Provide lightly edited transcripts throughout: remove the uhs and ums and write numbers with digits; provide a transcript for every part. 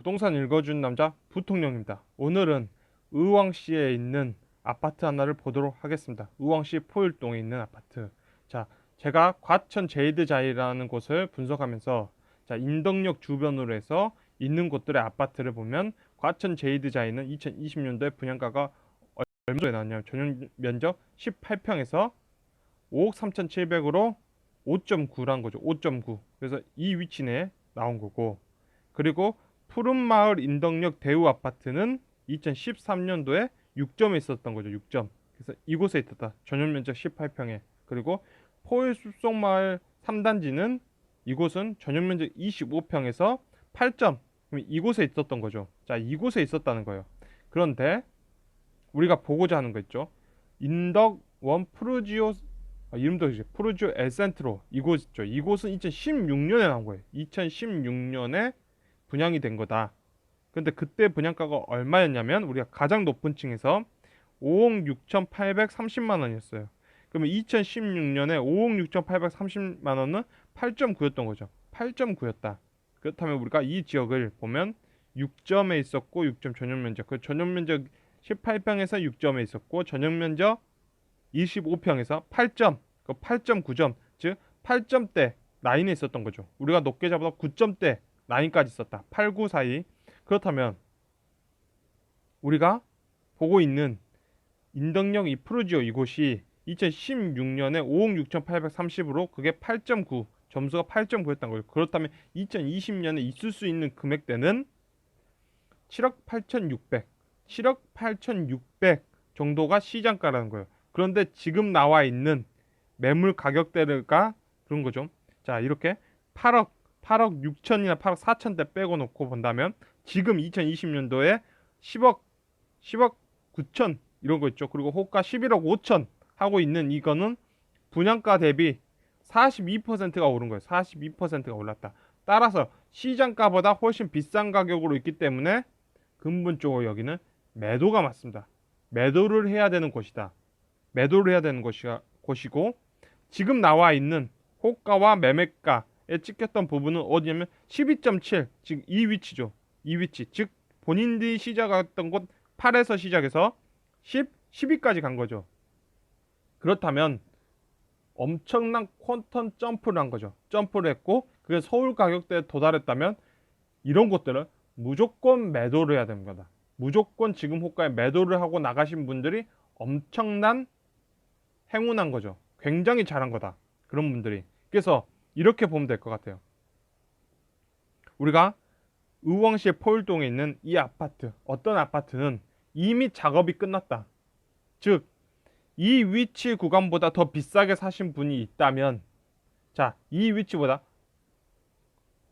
부동산 읽어준 남자 부통령입니다. 오늘은 의왕시에 있는 아파트 하나를 보도록 하겠습니다. 의왕시 포일동에 있는 아파트. 자, 제가 과천 제이드자이라는 곳을 분석하면서 인덕역 주변으로 해서 있는 곳들의 아파트를 보면 과천 제이드자이는 2020년도에 분양가가 얼마 정도에 나왔냐면 전용 면적 18평에서 5억 3,700으로 5.9란 거죠. 5.9. 그래서 이 위치 내에 나온 거고, 그리고 푸른마을 인덕역 대우 아파트는 2013년도에 6점에 있었던 거죠. 6점. 그래서 이곳에 있었다. 전용 면적 18평에. 그리고 포일 숲속마을 3단지는 이곳은 전용 면적 25평에서 8점. 그럼 이곳에 있었던 거죠. 자, 이곳에 있었다는 거예요. 그런데 우리가 보고자 하는 거 있죠. 인덕원 푸르지오, 이름도 이제 푸르지오 엘센트로, 이곳 있죠. 이곳은 2016년에 나온 거예요. 2016년에 분양이 된 거다. 근데 그때 분양가가 얼마였냐면 우리가 가장 높은 층에서 5억 6,830만 원이었어요. 그러면 2016년에 5억 6,830만 원은 8.9였던 거죠. 8.9였다. 그렇다면 우리가 이 지역을 보면 6점에 있었고, 6점 전용 면적, 그 전용 면적 18평에서 6점에 있었고, 전용 면적 25평에서 8점, 그 8.9점, 즉 8점대 라인에 있었던 거죠. 우리가 높게 잡아서 9점대 라인까지 있었다. 8, 9 사이. 그렇다면 우리가 보고 있는 인덕역 이 푸르지오 이곳이 2016년에 5억 6,830으로 그게 8.9, 점수가 8.9였던 거예요. 그렇다면 2020년에 있을 수 있는 금액대는 7억 8,600, 7억 8,600 정도가 시장가라는 거예요. 그런데 지금 나와 있는 매물 가격대가 그런 거죠. 자, 이렇게 8억 6천이나 8억 4천대 빼고 놓고 본다면 지금 2020년도에 10억 9천 이런 거 있죠. 그리고 호가 11억 5천 하고 있는 이거는 분양가 대비 42%가 오른 거예요. 42%가 올랐다. 따라서 시장가보다 훨씬 비싼 가격으로 있기 때문에 근본적으로 여기는 매도가 맞습니다. 매도를 해야 되는 곳이다. 매도를 해야 되는 곳이고, 지금 나와 있는 호가와 매매가에 찍혔던 부분은 어디냐면 12.7, 지금 이 위치죠. 이 위치, 즉 본인들이 시작했던 곳 8에서 시작해서 10, 12까지 간 거죠. 그렇다면 엄청난 퀀텀 점프를 한 거죠. 점프를 했고 그게 서울 가격대에 도달했다면 이런 곳들은 무조건 매도를 해야 됩니다. 무조건 지금 호가에 매도를 하고 나가신 분들이 엄청난 행운한 거죠. 굉장히 잘한 거다. 그런 분들이. 그래서 이렇게 보면 될 것 같아요. 우리가 의왕시의 포일동에 있는 이 아파트, 어떤 아파트는 이미 작업이 끝났다. 즉, 이 위치 구간보다 더 비싸게 사신 분이 있다면, 자, 이 위치보다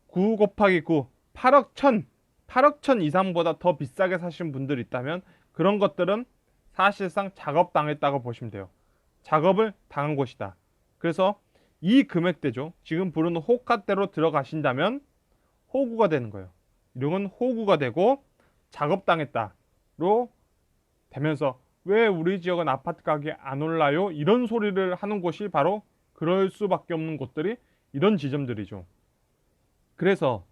9 곱하기 9, 8억 천 이상보다 더 비싸게 사신 분들이 있다면 그런 것들은 사실상 작업당했다고 보시면 돼요. 작업을 당한 곳이다. 그래서 이 금액대죠. 지금 부르는 호가대로 들어가신다면 호구가 되는 거예요. 이런 건 호구가 되고 작업당했다로 되면서 왜 우리 지역은 아파트 가격이 안 올라요? 이런 소리를 하는 곳이 바로 그럴 수밖에 없는 곳들이 이런 지점들이죠. 그래서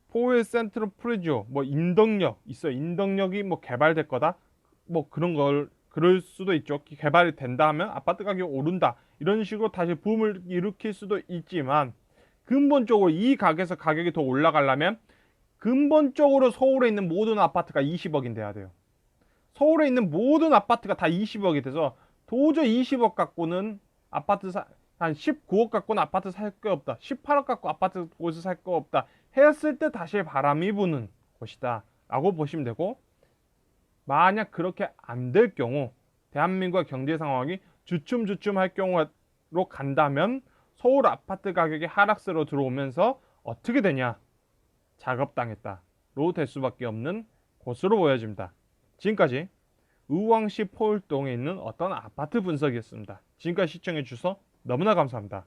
포일 센트로 푸르지오, 뭐 인덕역 있어요. 인덕역이 뭐 개발될 거다. 뭐 그런 걸 그럴 수도 있죠. 개발이 된다 하면 아파트 가격이 오른다. 이런 식으로 다시 붐을 일으킬 수도 있지만 근본적으로 이 가격에서 가격이 더 올라가려면 근본적으로 서울에 있는 모든 아파트가 20억인 돼야 돼요. 서울에 있는 모든 아파트가 다 20억이 돼서 도저히 20억 갖고는 한 19억 갖고는 아파트 살 거 없다. 18억 갖고 아파트 곳을 살 거 없다. 했을 때 다시 바람이 부는 곳이다. 라고 보시면 되고, 만약 그렇게 안 될 경우, 대한민국의 경제 상황이 주춤주춤할 경우로 간다면 서울 아파트 가격이 하락세로 들어오면서 어떻게 되냐? 작업당했다로 될 수밖에 없는 곳으로 보여집니다. 지금까지 의왕시 포일동에 있는 어떤 아파트 분석이었습니다. 지금까지 시청해 주셔서 너무나 감사합니다.